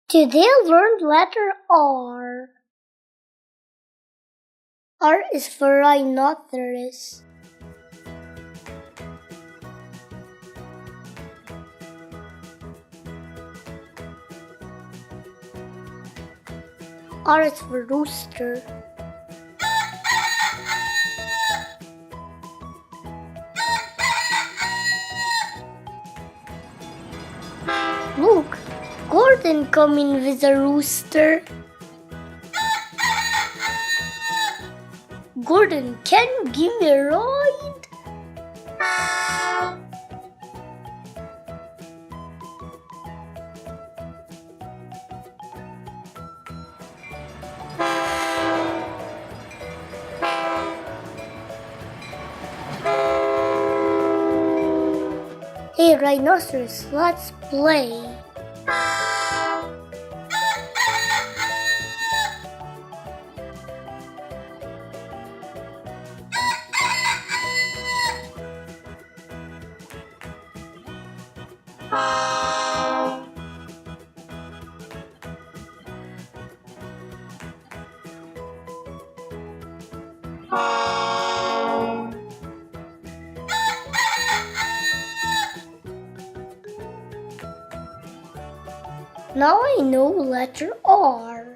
Today I learned letter R. R is for rhinoceros. R is for rooster. Look, Gordon coming with a rooster. Gordon, can you give me a ride? Hey, Rhinoceros, let's play. Now I know letter R.